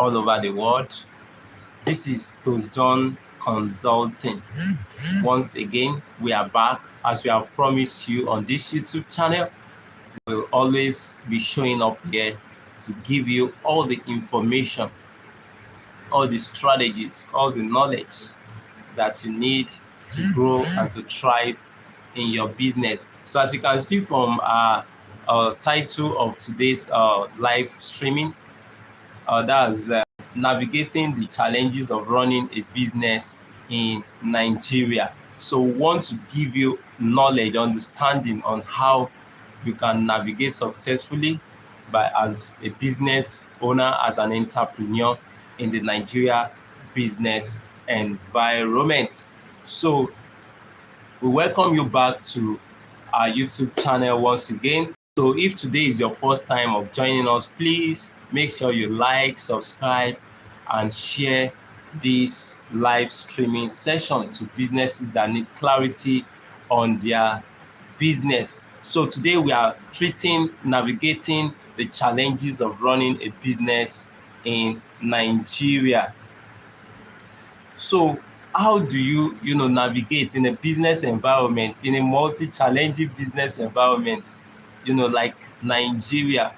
all over the world. This is TOSJOHN Consulting. Once again, we are back. As we have promised you on this YouTube channel, we'll always be showing up here to give you all the information, all the strategies, all the knowledge that you need to grow and to thrive in your business. So as you can see from title of today's live streaming, that's navigating the challenges of running a business in Nigeria. So we want to give you knowledge, understanding on how you can navigate successfully as a business owner, as an entrepreneur in the Nigeria business environment. So we welcome you back to our YouTube channel once again. So if today is your first time of joining us, please make sure you like, subscribe, and share this live streaming session to businesses that need clarity on their business. So today we are navigating the challenges of running a business in Nigeria. So how do you navigate in a business environment, in a multi-challenging business environment, like Nigeria?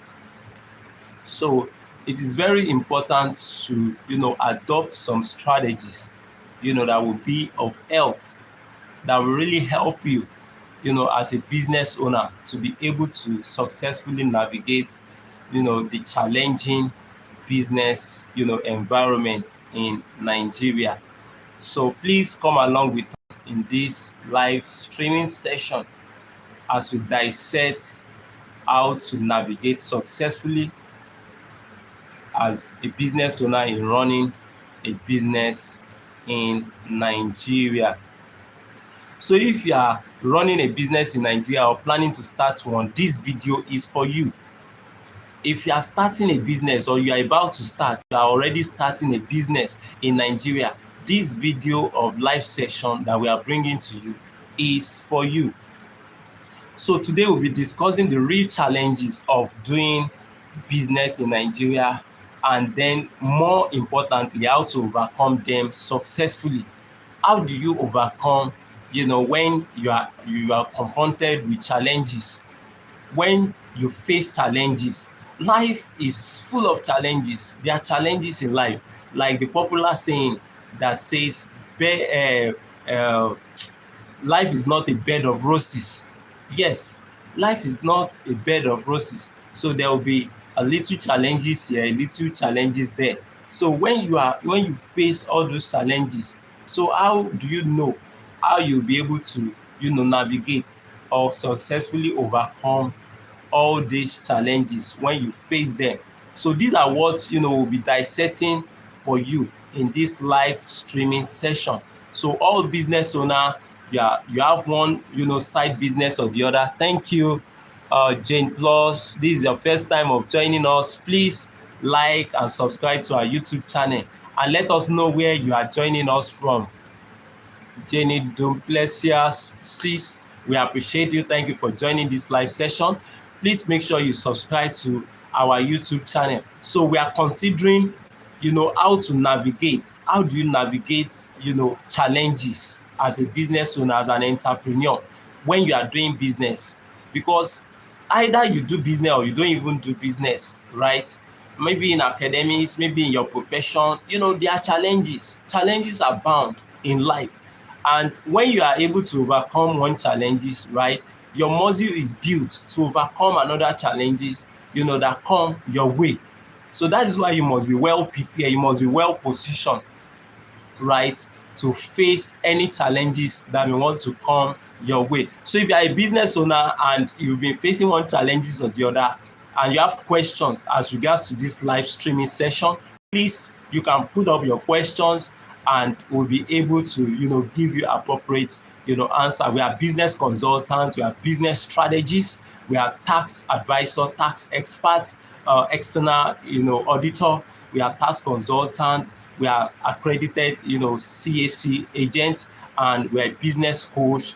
So it is very important to, adopt some strategies, that will be of help, that will really help you, as a business owner to be able to successfully navigate, the challenging business, environment in Nigeria. So please come along with us in this live streaming session as we dissect how to navigate successfully as a business owner in running a business in Nigeria. So if you are running a business in Nigeria or planning to start one, this video is for you. If you are starting a business or you are about to start, you are already starting a business in Nigeria, this video of live session that we are bringing to you is for you. So today we'll be discussing the real challenges of doing business in Nigeria, and then more importantly, how to overcome them successfully. How do you overcome, when you are confronted with challenges? When you face challenges, life is full of challenges. There are challenges in life, like the popular saying that says, life is not a bed of roses. Yes, life is not a bed of roses. So there will be a little challenges here, a little challenges there. So when you face all those challenges, so how do you know how you'll be able to, navigate or successfully overcome all these challenges when you face them? So these are what we'll be dissecting for you in this live streaming session. So all business owner, you have one side business or the other. Thank you, Jane Plus. This is your first time of joining us. Please like and subscribe to our YouTube channel and let us know where you are joining us from. Jenny Duplessis, sis, we appreciate you. Thank you for joining this live session. Please make sure you subscribe to our YouTube channel. So we are considering, how to navigate. How do you navigate, challenges as a business owner, as an entrepreneur, when you are doing business? Because either you do business or you don't even do business, right? Maybe in academics, maybe in your profession, there are challenges. Challenges are bound in life. And when you are able to overcome one challenges, right, your muscle is built to overcome another challenges, that come your way. So that is why you must be well prepared. You must be well positioned, right, to face any challenges that may want to come your way. So if you are a business owner and you've been facing one challenges or the other, and you have questions as regards to this live streaming session, please, you can put up your questions and we'll be able to, give you appropriate, answer. We are business consultants, we are business strategists, we are tax advisor, tax experts, external, auditor, we are tax consultant, we are accredited, CAC agents, and we're business coach,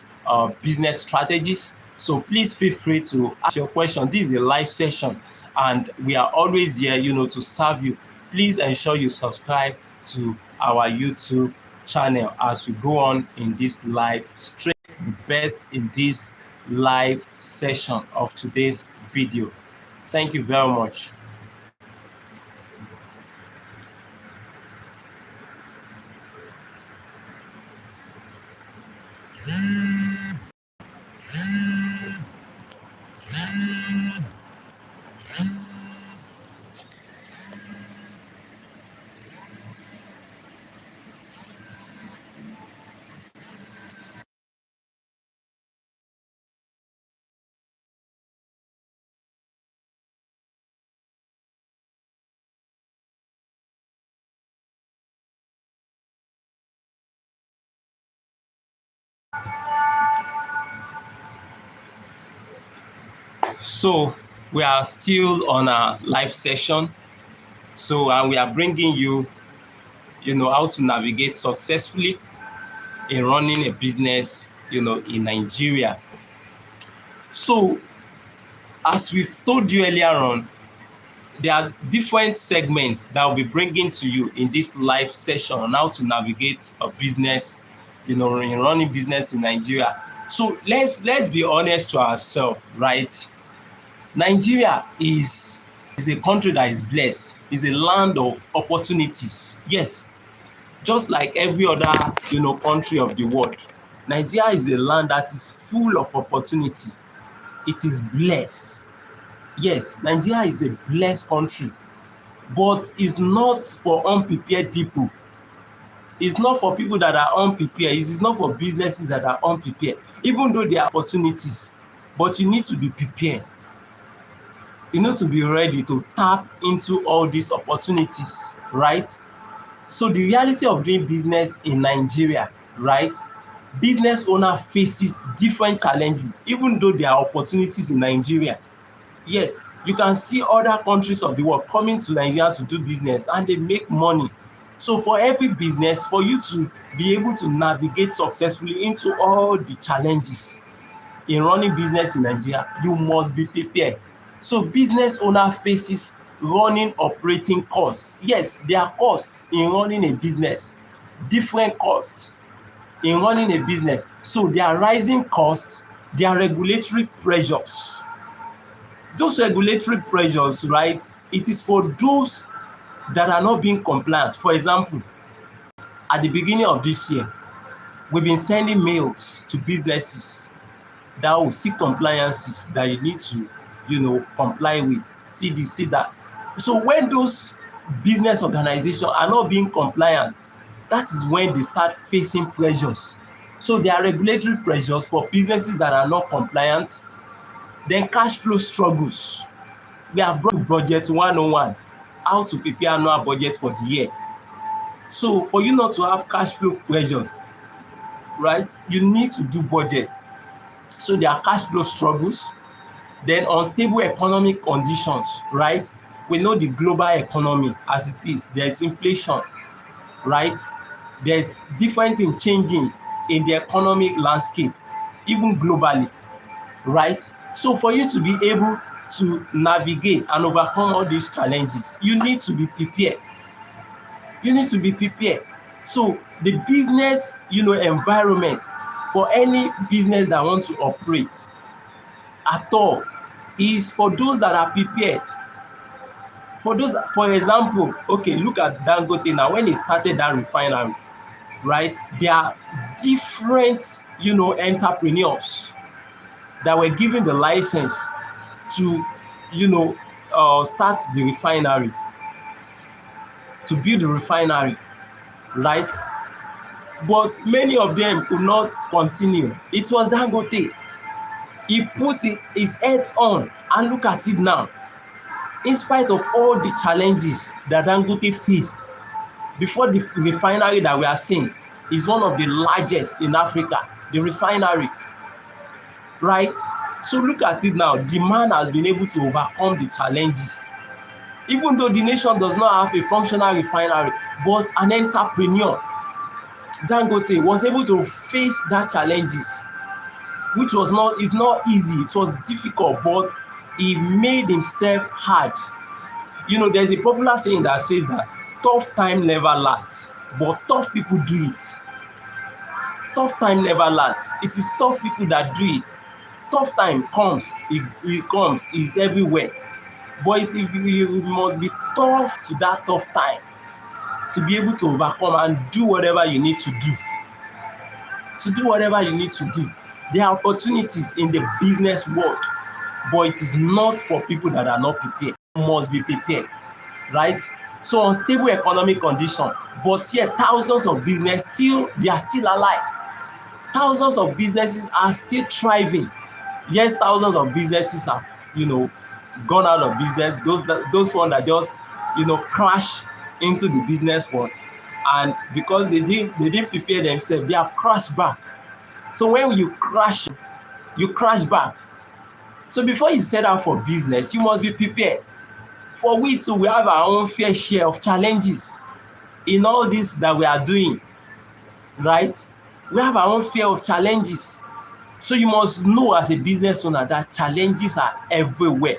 business strategists. So please feel free to ask your question. This is a live session, and we are always here, to serve you please ensure you subscribe to our YouTube channel as we go on in this live straight the best in this live session of today's video. Thank you very much. So we are still on our live session. So we are bringing you, how to navigate successfully in running a business, in Nigeria. So as we've told you earlier on, there are different segments that I'll be bringing to you in this live session on how to navigate a business, in running business in Nigeria. So let's be honest to ourselves, right? Nigeria is a country that is blessed, is a land of opportunities. Yes, just like every other country of the world, Nigeria is a land that is full of opportunity. It is blessed. Yes, Nigeria is a blessed country, but it's not for unprepared people. It's not for people that are unprepared. It is not for businesses that are unprepared, even though there are opportunities, but you need to be prepared. You need to be ready to tap into all these opportunities, right? So the reality of doing business in Nigeria, right? Business owner faces different challenges, even though there are opportunities in Nigeria. Yes, you can see other countries of the world coming to Nigeria to do business and they make money. So for every business, for you to be able to navigate successfully into all the challenges in running business in Nigeria, you must be prepared. So business owner faces running operating costs. Yes, there are costs in running a business, different costs in running a business. So there are rising costs, there are regulatory pressures. Those regulatory pressures, right, it is for those that are not being compliant. For example, at the beginning of this year, we've been sending mails to businesses that will seek compliances that you need to, comply with. See this, see that. So when those business organizations are not being compliant, that is when they start facing pressures. So there are regulatory pressures for businesses that are not compliant. Then cash flow struggles. We have brought budget 101, how to prepare annual budget for the year. So for you not to have cash flow pressures, right, you need to do budget. So there are cash flow struggles. Then unstable economic conditions, right? We know the global economy as it is. There's inflation, right? There's different things changing in the economic landscape, even globally, right? So for you to be able to navigate and overcome all these challenges, you need to be prepared. You need to be prepared. So the business, environment for any business that wants to operate at all is for those that are prepared. For those, for example, okay, look at Dangote now. When he started that refinery, right, there are different, entrepreneurs that were given the license to, start the refinery, to build the refinery, right? But many of them could not continue. It was Dangote. He put his heads on, and look at it now. In spite of all the challenges that Dangote faced, before the refinery that we are seeing is one of the largest in Africa, the refinery, right? So look at it now. The man has been able to overcome the challenges. Even though the nation does not have a functional refinery, but an entrepreneur, Dangote, was able to face that challenges, which was not easy. It was difficult, but he made himself hard. there's a popular saying that says that tough time never lasts, but tough people do it. Tough time never lasts. It is tough people that do it. Tough time comes, it comes, it's everywhere. But you must be tough to that tough time to be able to overcome and do whatever you need to do. To do whatever you need to do. There are opportunities in the business world, but it is not for people that are not prepared. You must be prepared, right? So unstable economic condition, but yet thousands of business they are still alive. Thousands of businesses are still thriving. Yes, thousands of businesses have, gone out of business. Those ones that just, crash into the business world, and because they didn't prepare themselves, they have crashed back. So when you crash back. So before you set out for business, you must be prepared. For we too, we have our own fair share of challenges in all this that we are doing, right? We have our own fair of challenges. So you must know as a business owner that challenges are everywhere.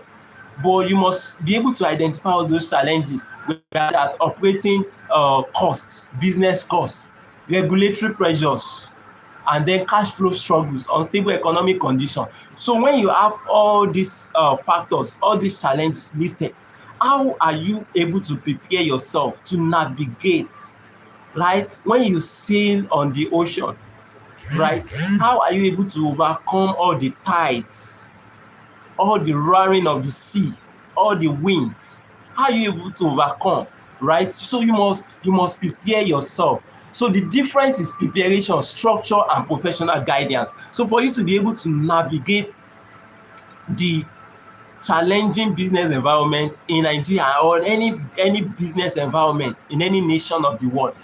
But you must be able to identify all those challenges, whether that operating costs, business costs, regulatory pressures, and then cash flow struggles, unstable economic condition. So when you have all these factors, all these challenges listed, how are you able to prepare yourself to navigate, right? When you sail on the ocean, right? How are you able to overcome all the tides, all the roaring of the sea, all the winds? How are you able to overcome, right? So you must prepare yourself. So the difference is preparation, structure, and professional guidance. So for you to be able to navigate the challenging business environment in Nigeria or any business environment in any nation of the world,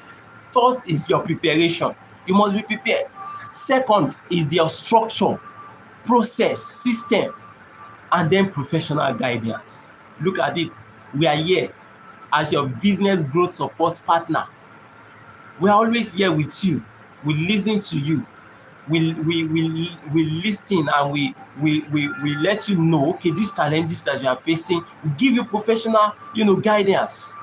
first is your preparation. You must be prepared. Second is your structure, process, system, and then professional guidance. Look at it. We are here as your business growth support partner. We are always here with you. We listen to you. We listen, and we let you know, okay, these challenges that you are facing. We give you professional, guidance.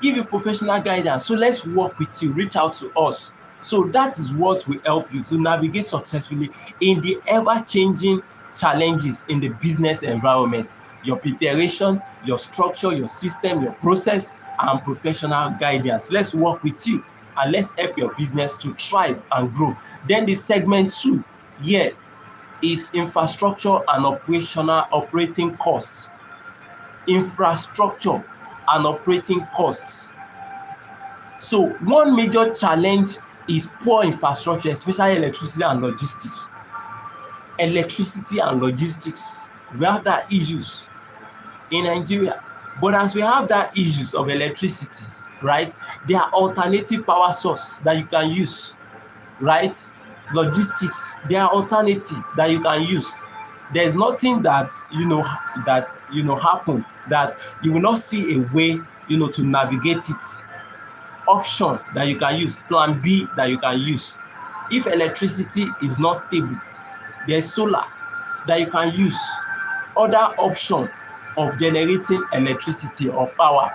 Give you professional guidance. So let's work with you. Reach out to us. So that is what will help you to navigate successfully in the ever-changing challenges in the business environment. Your preparation, your structure, your system, your process, and professional guidance. Let's work with you, and let's help your business to thrive and grow. Then the segment 2 here is infrastructure and operating costs. Infrastructure and operating costs. So one major challenge is poor infrastructure, especially electricity and logistics. Electricity and logistics, we have that issues in Nigeria. But as we have that issues of electricity, right, there are alternative power source that you can use, right? Logistics, there are alternative that you can use. There's nothing that happen that you will not see a way, to navigate it. Option that you can use, plan B that you can use. If electricity is not stable, there's solar that you can use. Other option of generating electricity or power.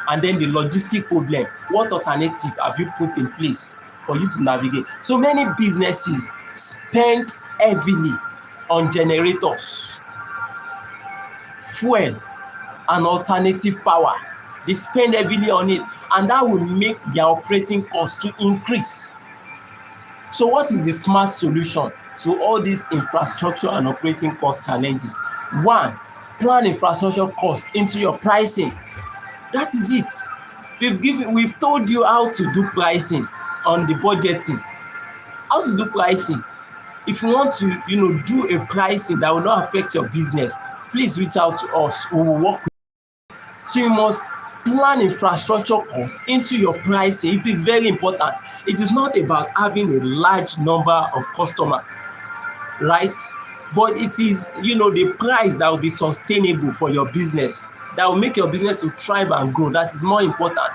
And then the logistic problem, what alternative have you put in place for you to navigate? So many businesses spend heavily on generators, fuel, and alternative power. They spend heavily on it, and that will make their operating costs to increase. So what is the smart solution to all these infrastructure and operating cost challenges? One, plan infrastructure costs into your pricing. That is it. We've told you how to do pricing on the budgeting. How to do pricing. If you want to, do a pricing that will not affect your business, please reach out to us. We will work with you. So you must plan infrastructure costs into your pricing. It is very important. It is not about having a large number of customers, right? But it is, the price that will be sustainable for your business, that will make your business to thrive and grow. That is more important.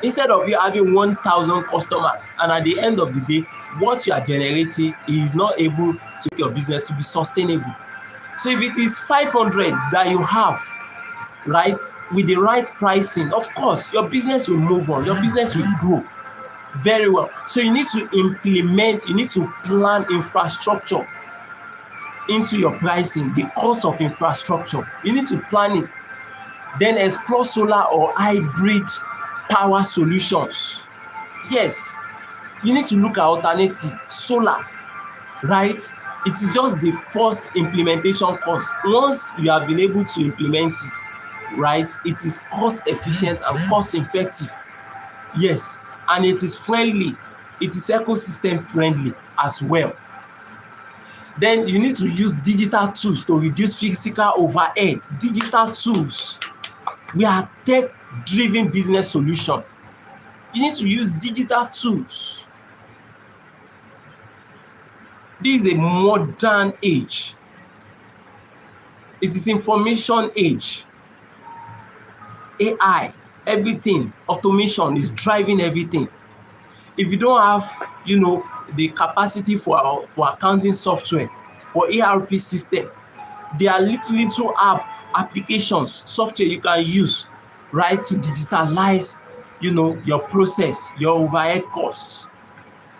Instead of you having 1,000 customers, and at the end of the day, what you are generating is not able to make your business to be sustainable. So if it is 500 that you have, right? With the right pricing, of course, your business will move on, your business will grow very well. So you need to implement, you need to plan infrastructure into your pricing, the cost of infrastructure. You need to plan it. Then explore solar or hybrid power solutions. Yes, you need to look at alternative solar, right? It is just the first implementation cost. Once you have been able to implement it, right, it is cost efficient and cost effective. Yes, and it is friendly, it is ecosystem friendly as well. Then you need to use digital tools to reduce physical overhead. Digital tools, we are tech driven business solution. You need to use digital tools. This is a modern age. It is information age. AI, everything, automation is driving everything. If you don't have, the capacity for accounting software, for ERP system, there are little applications, software you can use, right, to digitalize, your process, your overhead costs,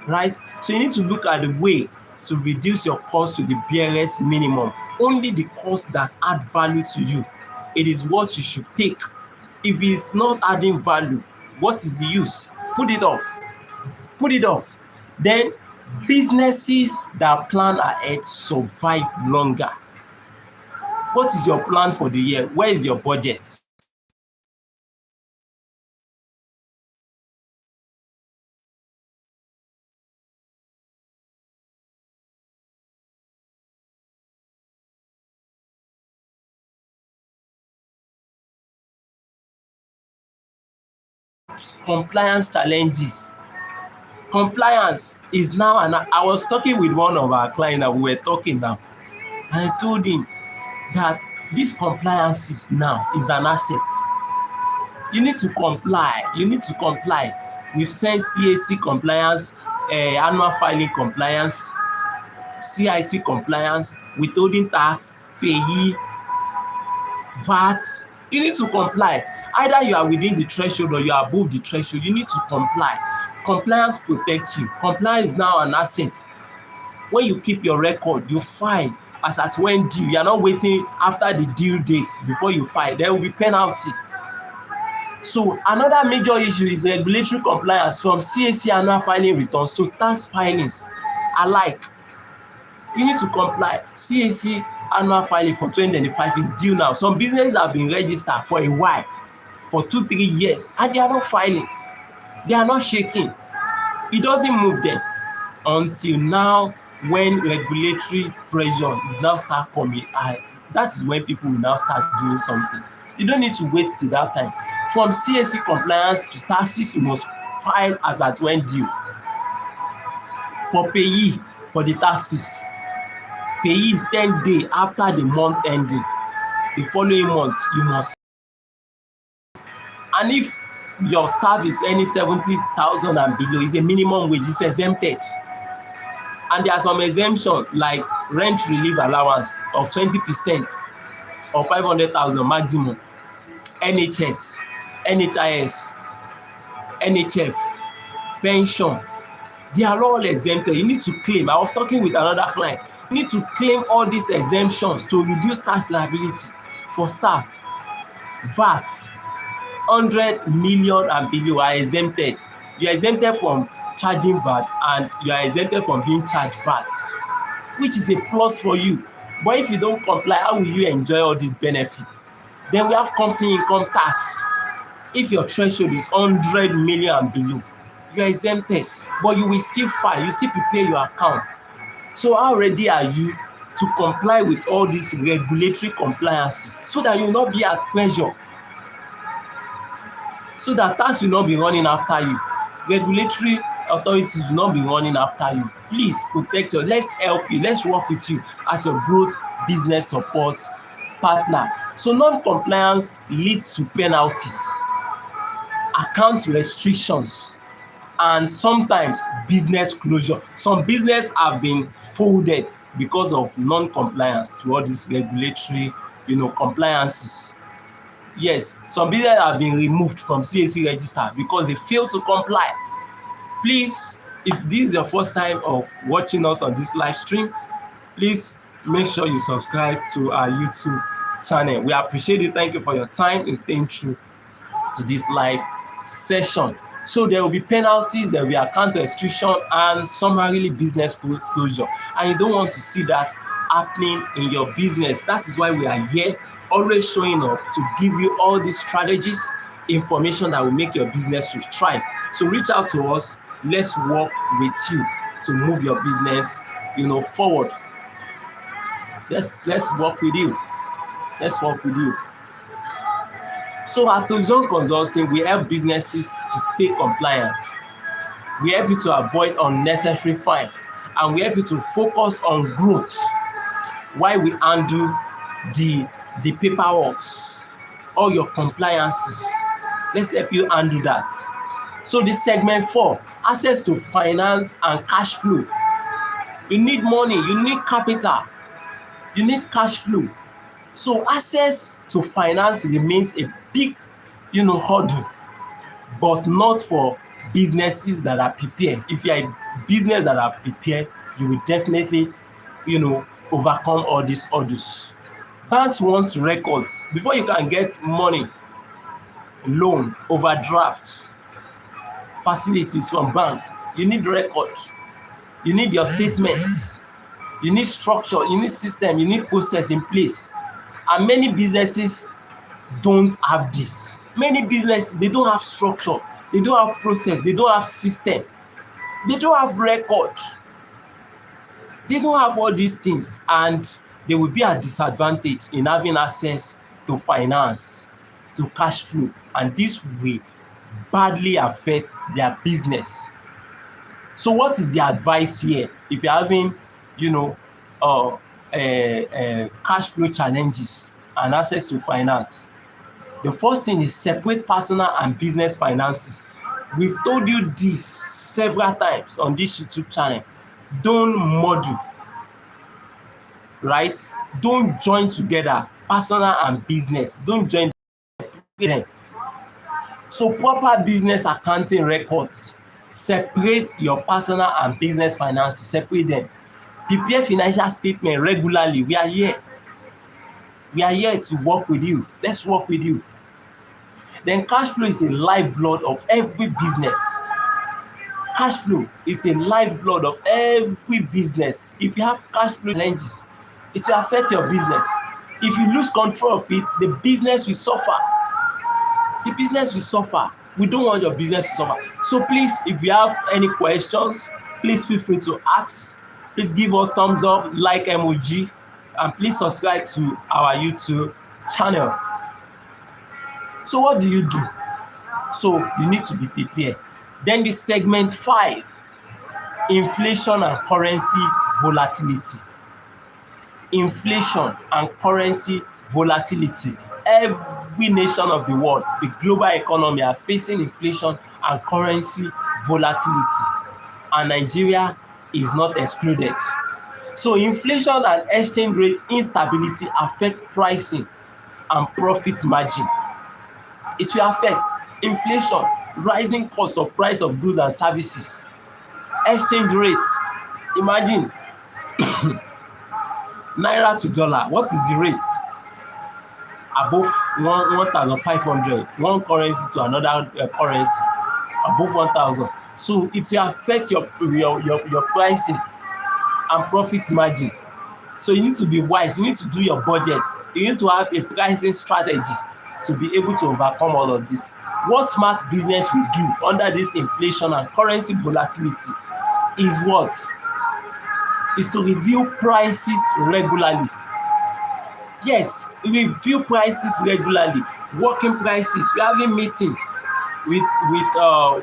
right? So you need to look at the way to reduce your cost to the barest minimum. Only the costs that add value to you, it is what you should take. If it's not adding value, what is the use? Put it off. Put it off. Then businesses that plan ahead survive longer. What is your plan for the year? Where is your budget? Compliance challenges. Compliance is now, and I was talking with one of our clients that we were talking now, and I told him that this compliances now is an asset. You need to comply. You need to comply. We've sent CAC compliance, annual filing compliance, CIT compliance, withholding tax, payee, VAT. You need to comply. Either you are within the threshold or you are above the threshold, you need to comply. Compliance protects you. Compliance is now an asset. When you keep your record, you file as at when due. You are not waiting after the due date before you file. There will be penalty. So another major issue is regulatory compliance, from CAC annual filing returns to tax filings alike. You need to comply. CAC annual filing for 2025 is due now. Some businesses have been registered for a while, for 2-3 years, and they are not filing. They are not shaking. It doesn't move them until now, when regulatory pressure is now start coming. That is when people will now start doing something. You don't need to wait till that time. From CAC compliance to taxes, you must file as at when due. For payee, for the taxes, payee is 10 days after the month ending. The following month, you must. And if your staff is earning 70,000 and below, it's a minimum wage, it's exempted. And there are some exemptions like rent relief allowance of 20% or 500,000 maximum, NHS, NHIS, NHF, pension. They are all exempted. You need to claim. I was talking with another client. You need to claim all these exemptions to reduce tax liability for staff. VAT, 100 million and below are exempted. You are exempted from charging VAT and you are exempted from being charged VAT, which is a plus for you. But if you don't comply, how will you enjoy all these benefits? Then we have company income tax. If your threshold is 100 million and below, you are exempted, but you will still file, you still prepare your account. So how ready are you to comply with all these regulatory compliances so that you will not be at pressure, so that tax will not be running after you, regulatory authorities will not be running after you? Please protect your, let's help you, let's work with you as your growth business support partner. So non-compliance leads to penalties, account restrictions, and sometimes business closure. Some business have been folded because of non-compliance to all these regulatory, compliances. Yes, some businesses have been removed from CAC register because they fail to comply. Please, if this is your first time of watching us on this live stream, please make sure you subscribe to our YouTube channel. We appreciate you. Thank you for your time in staying true to this live session. So there will be penalties, there will be account restriction, and summarily business closure. And you don't want to see that happening in your business. That is why we are here, always showing up to give you all these strategies, information that will make your business to thrive. So reach out to us. Let's work with you to move your business, forward. Let's work with you. Let's work with you. So at TOSJOHN Consulting, we help businesses to stay compliant. We help you to avoid unnecessary fines, and we help you to focus on growth while we handle the paperwork, all your compliances. Let's help you handle that. So this segment 4, access to finance and cash flow. You need money, you need capital, you need cash flow. So access to finance remains a big, hurdle, but not for businesses that are prepared. If you are a business that are prepared, you will definitely, overcome all these hurdles. Banks want records before you can get money, loan, overdraft, facilities from bank. You need record. You need your statements. You need structure. You need system. You need process in place. And many businesses don't have this. Many businesses, they don't have structure, they don't have process, they don't have system, they don't have record, they don't have all these things, and they will be at disadvantage in having access to finance, to cash flow, and this will badly affect their business. So what is the advice here? If you're having, cash flow challenges and access to finance, the first thing is separate personal and business finances. We've told you this several times on this YouTube channel. Don't muddle, right? Don't join together personal and business. Don't join them. So proper business accounting records. Separate your personal and business finances. Separate them. Prepare financial statement regularly. We are here. We are here to work with you. Let's work with you. Then cash flow is a lifeblood of every business. Cash flow is a lifeblood of every business. If you have cash flow challenges, it will affect your business. If you lose control of it, the business will suffer. The business will suffer. We don't want your business to suffer. So please, if you have any questions, please feel free to ask. Please give us thumbs up, like emoji, and please subscribe to our YouTube channel. So what do you do? So you need to be prepared. Then the segment 5, inflation and currency volatility. Inflation and currency volatility. Every nation of the world, the global economy are facing inflation and currency volatility, and Nigeria is not excluded. So inflation and exchange rate instability affect pricing and profit margin. It will affect inflation, rising cost of price of goods and services, exchange rates. Imagine naira to dollar. What is the rate? Above 1,500. One currency to another currency above 1,000. So it will affect your pricing and profit margin. So you need to be wise. You need to do your budget. You need to have a pricing strategy to be able to overcome all of this. What smart business will do under this inflation and currency volatility is what? Is to review prices regularly. Yes, review prices regularly. Working prices. We're having meeting with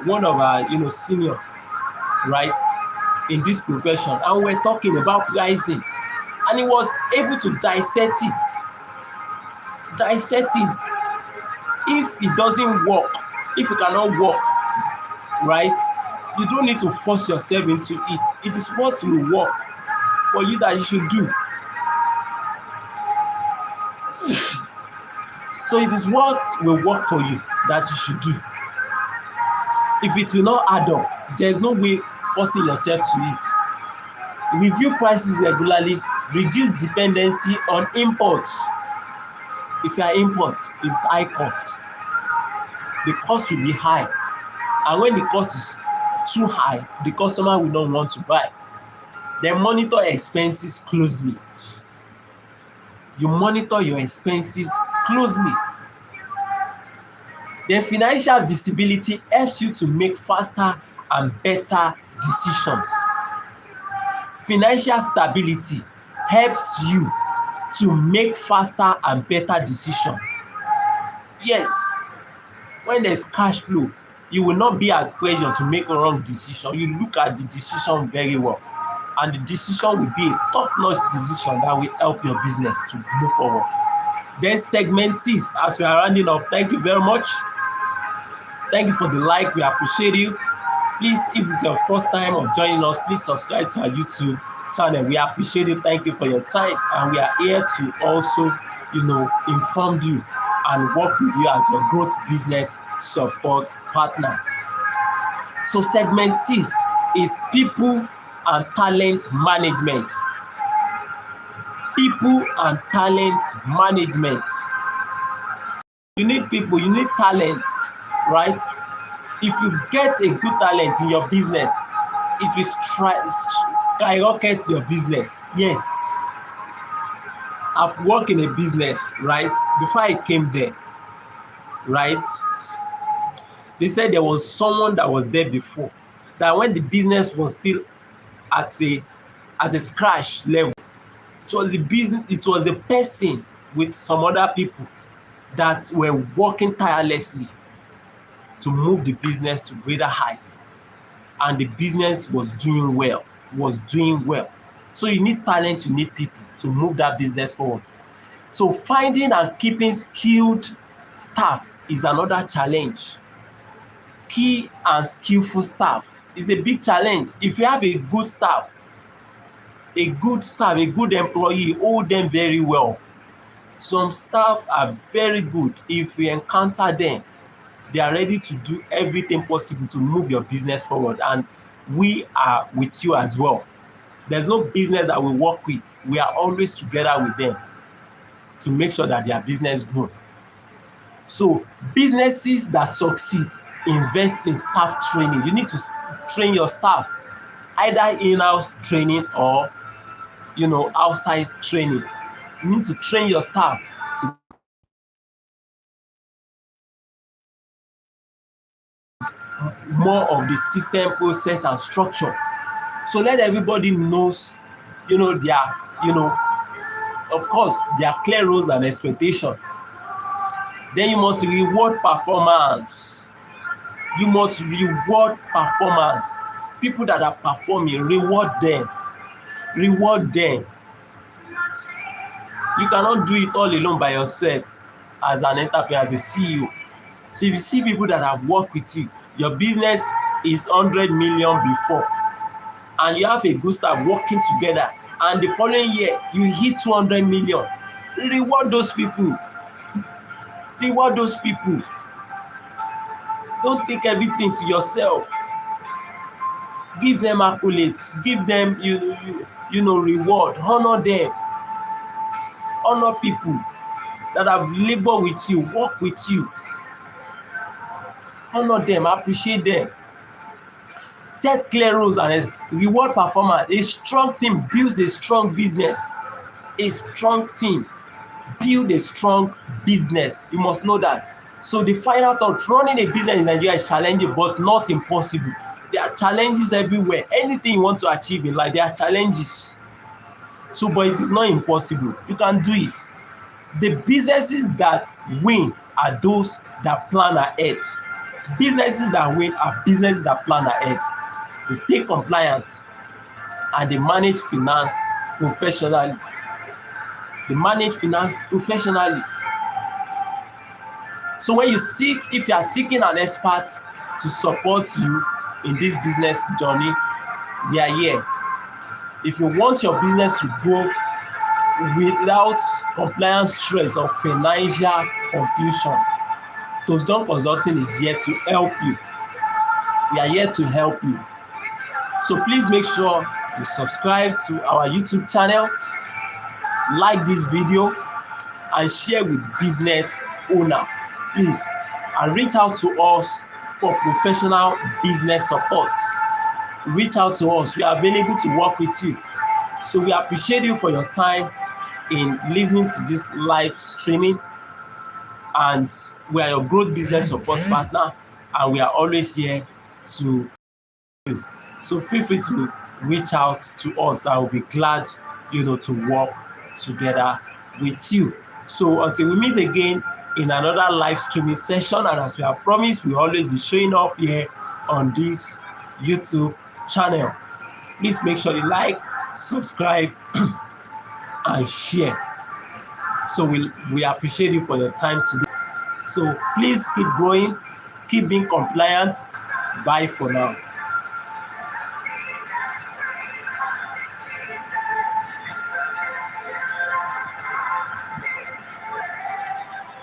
one of our senior, right, in this profession, and we're talking about pricing, and he was able to dissect it. If it doesn't work, if you cannot work, right, you don't need to force yourself into it. It is what will work for you that you should do. So it is what will work for you that you should do. If it will not add up, there's no way forcing yourself to it. Review prices regularly, reduce dependency on imports. If you are imports, it's high cost. The cost will be high, and when the cost is too high, the customer will not want to buy. Then monitor expenses closely. You monitor your expenses closely. Then financial visibility helps you to make faster and better decisions. Financial stability helps you to make faster and better decisions. Yes, when there's cash flow, you will not be at pressure to make a wrong decision. You look at the decision very well, and the decision will be a top-notch decision that will help your business to move forward. Then segment 6, as we are rounding off, thank you very much. Thank you for the like, we appreciate you. Please, if it's your first time of joining us, please subscribe to our YouTube channel. We appreciate it. Thank you for your time, and we are here to also, inform you and work with you as your growth business support partner. So segment 6 is people and talent management. People and talent management. You need people, you need talent, right? If you get a good talent in your business, it will skyrocket your business. Yes. I've worked in a business, right? Before I came there, right? They said there was someone that was there before, that when the business was still at a scratch level, it was the person with some other people that were working tirelessly to move the business to greater heights, and the business was doing well. So you need talent, you need people to move that business forward. So finding and keeping skilled staff is another challenge. Key and skillful staff is a big challenge. If you have a good staff, a good employee, hold them very well. Some staff are very good. If you encounter them, they are ready to do everything possible to move your business forward, and we are with you as well. There's no business that we work with. We are always together with them to make sure that their business grows. So businesses that succeed invest in staff training. You need to train your staff, either in-house training or outside training. You need to train your staff to more of the system, process, and structure. So let everybody knows, of course, their clear roles and expectation. Then you must reward performance. People that are performing, reward them. You cannot do it all alone by yourself as an entrepreneur, as a CEO. So if you see people that have worked with you, your business is 100 million before, and you have a good staff working together, and the following year you hit 200 million, reward those people. Don't take everything to yourself. Give them accolades, give them reward, honor them. Honor people that have labored with you, work with you. Honor them, appreciate them. Set clear rules and reward performance. A strong team builds a strong business. A strong team builds a strong business. You must know that. So the final thought, running a business in Nigeria is challenging but not impossible. There are challenges everywhere. Anything you want to achieve in life, there are challenges. So, but it is not impossible. You can do it. The businesses that win are those that plan ahead. Businesses that win are businesses that plan ahead. They stay compliant and they manage finance professionally. So if you are seeking an expert to support you in this business journey, they are here. If you want your business to grow without compliance stress or financial confusion. TOSJOHN Consulting is here to help you. We are here to help you. So please make sure you subscribe to our YouTube channel, like this video, and share with business owner, please, and reach out to us for professional business support. Reach out to us. We are available to work with you. So we appreciate you for your time in listening to this live streaming, and we are your growth business support partner, and we are always here to you. So feel free to reach out to us. I will be glad, to work together with you. So until we meet again in another live streaming session, and as we have promised, we will always be showing up here on this YouTube channel. Please make sure you like, subscribe, and share. So we appreciate you for your time today. So please keep growing, keep being compliant. Bye for now.